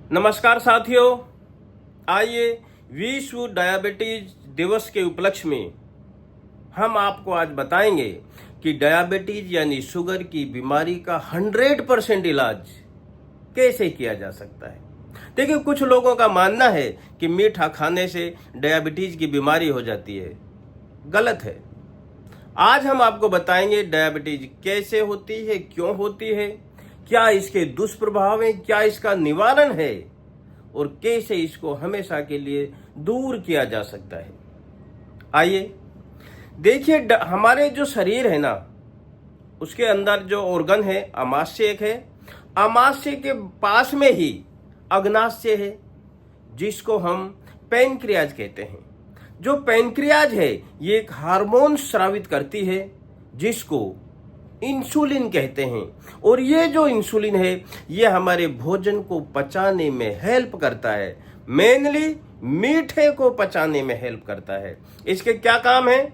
नमस्कार साथियों, आइए विश्व डायबिटीज दिवस के उपलक्ष्य में हम आपको आज बताएंगे कि डायबिटीज यानी शुगर की बीमारी का 100% इलाज कैसे किया जा सकता है। देखिए, कुछ लोगों का मानना है कि मीठा खाने से डायबिटीज की बीमारी हो जाती है। गलत है। आज हम आपको बताएंगे डायबिटीज कैसे होती है, क्यों होती है, क्या इसके दुष्प्रभाव हैं, क्या इसका निवारण है और कैसे इसको हमेशा के लिए दूर किया जा सकता है। आइए देखिए, हमारे जो शरीर है ना, उसके अंदर जो ऑर्गन है, आमाशय एक है। आमाशय के पास में ही अग्नाशय है, जिसको हम पैनक्रियाज कहते हैं। जो पैनक्रियाज है ये एक हार्मोन स्रावित करती है जिसको इंसुलिन कहते हैं। और ये जो इंसुलिन है ये हमारे भोजन को पचाने में हेल्प करता है। मेनली मीठे को पचाने में हेल्प करता है। इसके क्या काम है?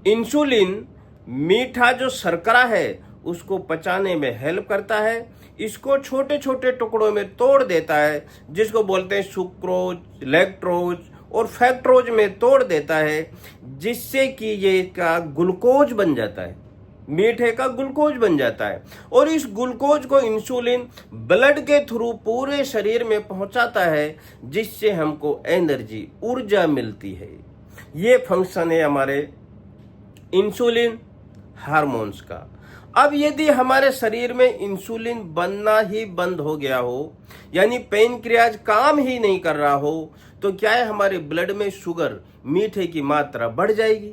इंसुलिन मीठा जो शर्करा है उसको पचाने में हेल्प करता है। इसको छोटे छोटे टुकड़ों में तोड़ देता है, जिसको बोलते हैं सुक्रोज, लैक्टोज और फैक्ट्रोज में तोड़ देता है, जिससे कि ये का ग्लूकोज बन जाता है, मीठे का ग्लूकोज बन जाता है। और इस ग्लूकोज को इंसुलिन ब्लड के थ्रू पूरे शरीर में पहुंचाता है, जिससे हमको एनर्जी, ऊर्जा मिलती है। ये फंक्शन है हमारे इंसुलिन हार्मोन्स का। अब यदि हमारे शरीर में इंसुलिन बनना ही बंद हो गया हो, यानी पैनक्रियाज काम ही नहीं कर रहा हो, तो क्या है, हमारे ब्लड में शुगर, मीठे की मात्रा बढ़ जाएगी,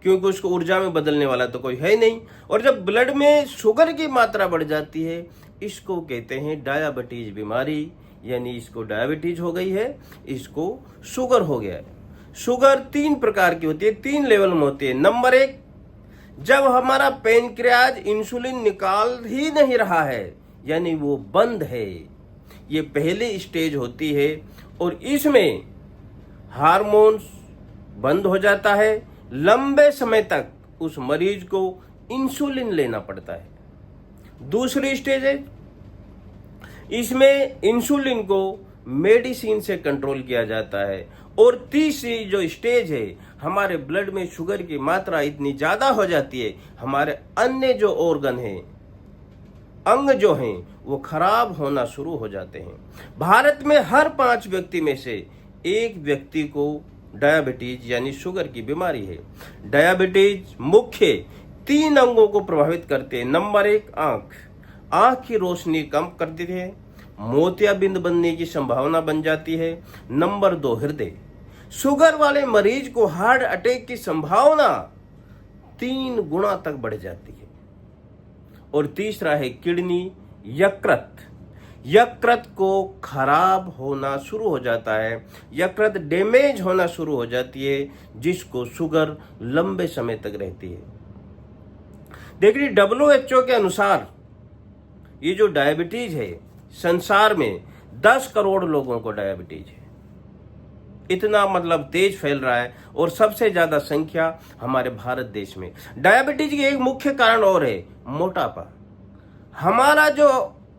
क्योंकि उसको ऊर्जा में बदलने वाला तो कोई है नहीं। और जब ब्लड में शुगर की मात्रा बढ़ जाती है, इसको कहते हैं डायबिटीज बीमारी, यानी इसको डायबिटीज हो गई है, इसको शुगर हो गया है। शुगर 3 प्रकार की होती है, 3 लेवल में होती है। नंबर 1, जब हमारा पैनक्रियाज इंसुलिन निकाल ही नहीं रहा है, यानी वो बंद है, ये पहली स्टेज होती है। और इसमें हार्मोन्स बंद हो जाता है। लंबे समय तक उस मरीज को इंसुलिन लेना पड़ता है। दूसरी स्टेज है, इसमें इंसुलिन को मेडिसिन से कंट्रोल किया जाता है। और तीसरी जो स्टेज है, हमारे ब्लड में शुगर की मात्रा इतनी ज्यादा हो जाती है, हमारे अन्य जो ऑर्गन हैं, अंग जो हैं, वो खराब होना शुरू हो जाते हैं। भारत में हर 5 व्यक्ति में से 1 व्यक्ति को डायबिटीज यानी शुगर की बीमारी है। डायबिटीज मुख्य 3 अंगों को प्रभावित करते हैं। नंबर 1, आंख की रोशनी कम कर देती है, मोतियाबिंद बनने की संभावना बन जाती है। नंबर 2, हृदय। शुगर वाले मरीज को हार्ट अटैक की संभावना 3 गुना तक बढ़ जाती है। और तीसरा है किडनी, यकृत को खराब होना शुरू हो जाता है, यकृत डैमेज होना शुरू हो जाती है, जिसको शुगर लंबे समय तक रहती है। देखिए, WHO के अनुसार ये जो डायबिटीज है, संसार में 10 करोड़ लोगों को डायबिटीज है। इतना मतलब तेज फैल रहा है, और सबसे ज्यादा संख्या हमारे भारत देश में। डायबिटीज की एक मुख्य कारण और है मोटापा। हमारा जो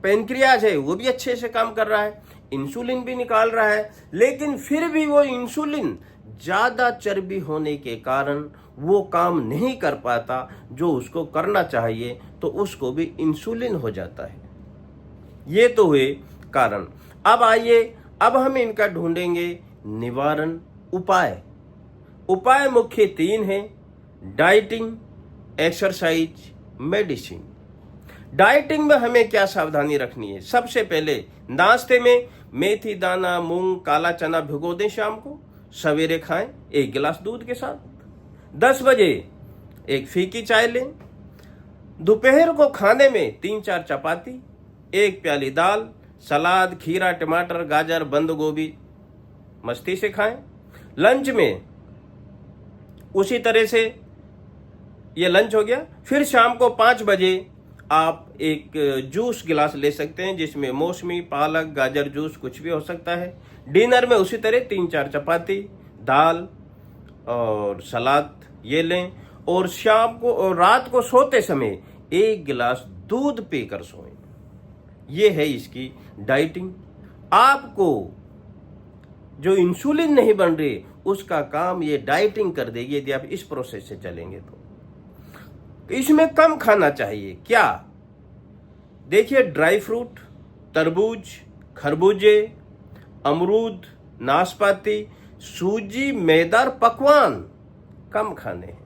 पैनक्रियाज है वो भी अच्छे से काम कर रहा है, इंसुलिन भी निकाल रहा है, लेकिन फिर भी वो इंसुलिन ज्यादा चर्बी होने के कारण वो काम नहीं कर पाता जो उसको करना चाहिए, तो उसको भी इंसुलिन हो जाता है। ये तो हुए कारण। अब आइए, अब हम इनका ढूंढेंगे निवारण उपाय। उपाय मुख्य 3 हैं: डाइटिंग, एक्सरसाइज, मेडिसिन। डाइटिंग में हमें क्या सावधानी रखनी है? सबसे पहले नाश्ते में मेथी दाना, मूंग, काला चना भिगो दें, शाम को सवेरे खाएं 1 गिलास दूध के साथ। 10 बजे एक फीकी चाय लें। दोपहर को खाने में 3-4 चपाती, 1 प्याली दाल, सलाद, खीरा, टमाटर, गाजर, बंद गोभी मस्ती से खाएं। लंच में उसी तरह से ये लंच हो गया। फिर शाम को 5 बजे आप एक जूस गिलास ले सकते हैं, जिसमें मौसमी, पालक, गाजर जूस कुछ भी हो सकता है। डिनर में उसी तरह 3-4 चपाती, दाल और सलाद ये लें। और शाम को और रात को सोते समय 1 गिलास दूध पीकर सोएं। ये है इसकी डाइटिंग। आपको जो इंसुलिन नहीं बन रही उसका काम ये डाइटिंग कर देगी यदि आप इस प्रोसेस से चलेंगे तो। इसमें कम खाना चाहिए। क्या? देखिए, ड्राई फ्रूट, तरबूज, खरबूजे, अमरूद, नाशपाती, सूजी, मैदार पकवान कम खाने हैं।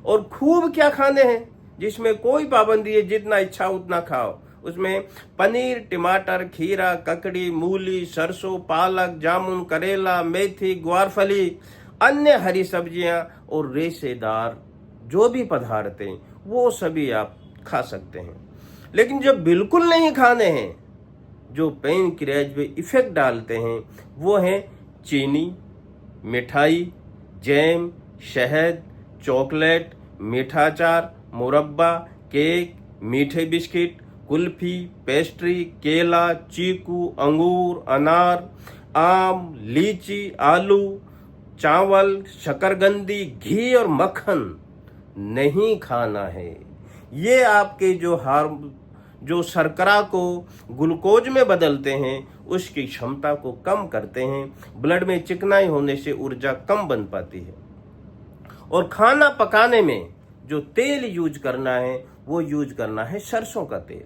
और खूब क्या खाने हैं, जिसमें कोई पाबंदी है, जितना इच्छा उतना खाओ। उसमें पनीर, टमाटर, खीरा, ककड़ी, मूली, सरसों, पालक, जामुन, करेला, मेथी, ग्वारफली, अन्य हरी सब्जियां और रेशेदार जो भी पदार्थ हैं वो सभी आप खा सकते हैं। लेकिन जो बिल्कुल नहीं खाने हैं, जो पैनक्रियाज पे इफेक्ट डालते हैं, वो हैं चीनी, मिठाई, जैम, शहद, चॉकलेट, मीठा अचार, मुरब्बा, केक, मीठे बिस्किट, कुल्फी, पेस्ट्री, केला, चीकू, अंगूर, अनार, आम, लीची, आलू, चावल, शकरकंदी, घी और मक्खन नहीं खाना है। ये आपके जो शर्करा को ग्लूकोज में बदलते हैं उसकी क्षमता को कम करते हैं। ब्लड में चिकनाई होने से ऊर्जा कम बन पाती है। और खाना पकाने में जो तेल यूज करना है वो यूज करना है सरसों का तेल।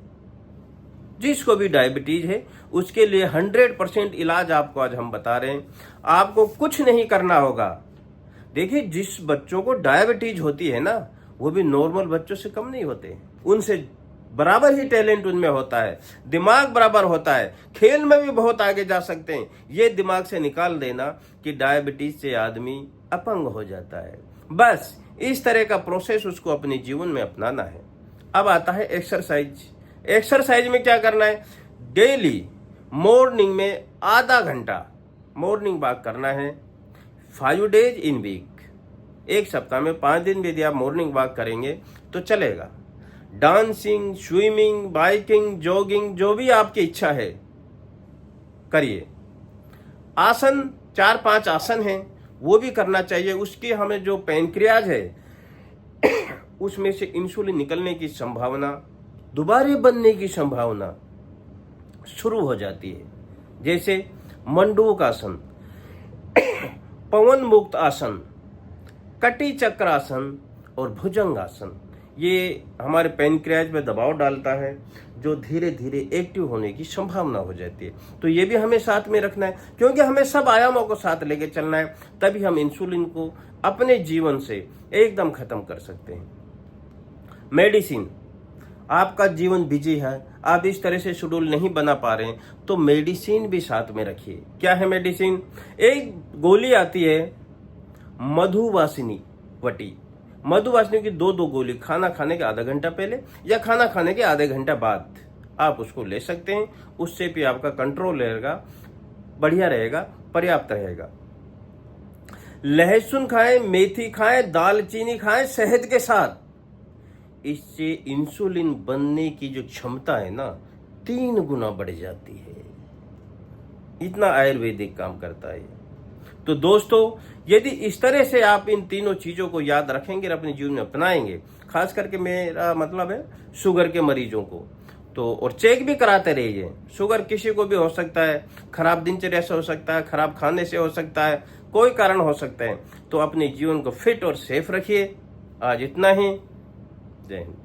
जिसको भी डायबिटीज है उसके लिए 100% इलाज आपको आज हम बता रहे हैं। आपको कुछ नहीं करना होगा। देखिए, जिस बच्चों को डायबिटीज होती है ना, वो भी नॉर्मल बच्चों से कम नहीं होते। उनसे बराबर ही टैलेंट उनमें होता है, दिमाग बराबर होता है, खेल में भी बहुत आगे जा सकते हैं। ये दिमाग से निकाल देना कि डायबिटीज से आदमी अपंग हो जाता है। बस इस तरह का प्रोसेस उसको अपने जीवन में अपनाना है। अब आता है एक्सरसाइज। एक्सरसाइज में क्या करना है? डेली मॉर्निंग में आधा घंटा मॉर्निंग वॉक करना है, 5 days इन वीक। एक सप्ताह में 5 दिन भी यदि आप मॉर्निंग वॉक करेंगे तो चलेगा। डांसिंग, स्विमिंग, बाइकिंग, जॉगिंग, जो भी आपकी इच्छा है करिए। आसन 4-5 आसन हैं, वो भी करना चाहिए। उसकी हमें जो पैनक्रियाज है उसमें से इंसुलिन निकलने की संभावना, दोबारे बनने की संभावना शुरू हो जाती है। जैसे मंडूक आसन, पवन मुक्त आसन, कटी चक्रासन और भुजंग आसन। ये हमारे पैनक्रियाज में दबाव डालता है जो धीरे धीरे एक्टिव होने की संभावना हो जाती है। तो ये भी हमें साथ में रखना है, क्योंकि हमें सब आयामों को साथ लेके चलना है। तभी हम इंसुलिन को अपने जीवन से एकदम खत्म कर सकते हैं। मेडिसिन, आपका जीवन बिजी है, आप इस तरह से शेड्यूल नहीं बना पा रहे हैं, तो मेडिसिन भी साथ में रखिए। क्या है मेडिसिन? एक गोली आती है मधुवासिनी वटी। मधुवासिनी की 2 गोली खाना खाने के आधा घंटा पहले या खाना खाने के आधे घंटा बाद आप उसको ले सकते हैं। उससे भी आपका कंट्रोल रहेगा, बढ़िया रहेगा, पर्याप्त रहेगा। लहसुन खाएं, मेथी खाएं, दालचीनी खाएं शहद के साथ। इससे इंसुलिन बनने की जो क्षमता है ना 3 गुना बढ़ जाती है। इतना आयुर्वेदिक काम करता है। तो दोस्तों, यदि इस तरह से आप इन तीनों चीजों को याद रखेंगे और अपने जीवन में अपनाएंगे, खास करके मेरा मतलब है शुगर के मरीजों को, तो और चेक भी कराते रहिए। शुगर किसी को भी हो सकता है, खराब दिनचर्या से हो सकता है, खराब खाने से हो सकता है, कोई कारण हो सकता है। तो अपने जीवन को फिट और सेफ रखिए। आज इतना ही। जय हिंद।